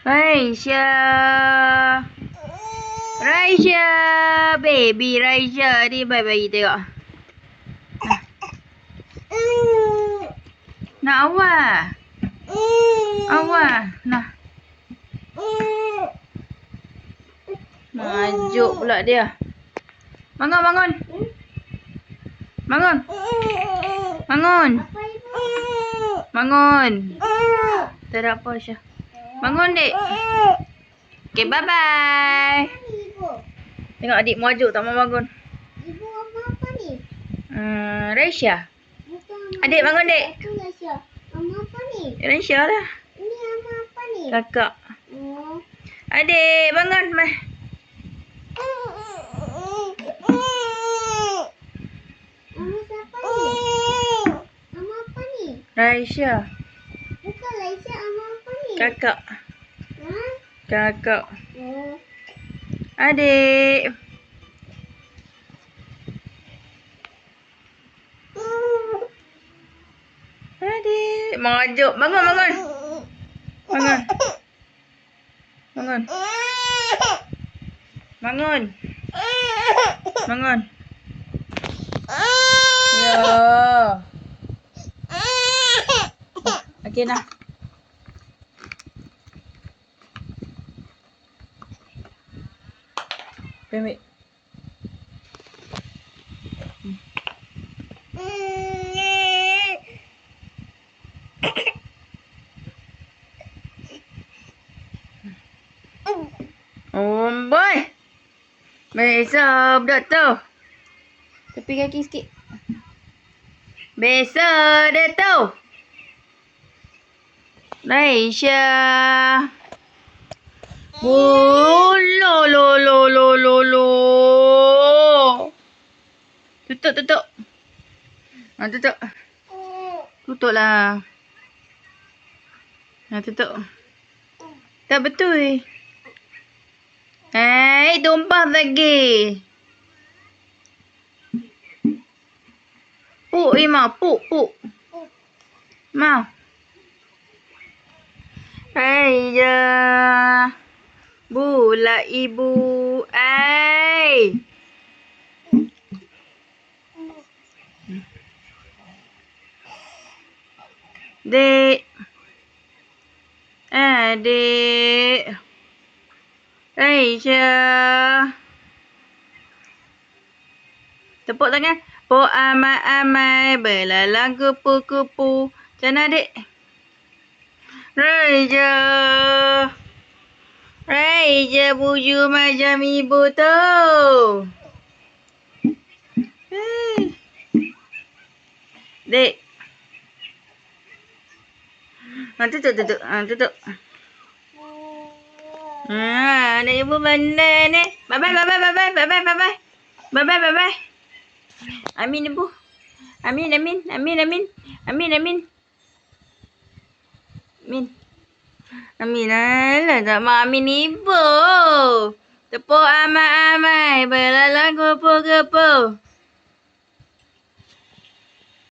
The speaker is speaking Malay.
Raisya. Raisya. Baby Raisya. Ni bayi tengok. Nak awal. Awal. Nah. Majuk pula dia. Bangun, bangun. Bangun. Bangun. Bangun. Tak ada apa, Syah. Bangun, Dek. Okay, bye-bye. Tengok adik majuk tak mau bangun. Ibu mama apa ni? Raisya. Adik bangun, Dek. Itu Raisya. Mama apa ni? Raisya lah. Ini mama apa ni? Kakak. Oh. Adik, bangun. Mah. Mama siapa ni? Mama apa ni? Raisya. Bukan Raisya, mama apa ni? Kakak. Ha? Kakak. Oh. Adik. Adik. Majuk. Bangun, bangun. Bangun. Bangun. Bangun. Bangun. Ya. Okey nah. Ambil. Oh boy. Besok dah tu. Tepi kaki sikit. Besok dah tu. Raisya. Oh, lo lo lo lo lo lo. Tutup, tutup. Tutup. Tutup lah. Tutup. Tak betul. Hai, tumpah lagi. Puk, Ima. Puk, puk. Mau. Raisya. Bulat ibu. Ai. Dek. Adik. Raisya. Tepuk tangan. Po amai-amai belalang kupu-kupu. Macam mana, Dek? Raisya. Raisya buju macam ibu tu. Dek. Tutup, tutup. Tutup. Ada ibu bandar ni. Bye-bye, bye-bye, bye-bye, bye-bye, bye-bye. Bye-bye, bye-bye. Amin ibu. Amin, amin, amin, amin. Amin, amin. Amin. Amin, alah tak mau amin ibu. Tepuk amai-amai, belalang kupu-kupu.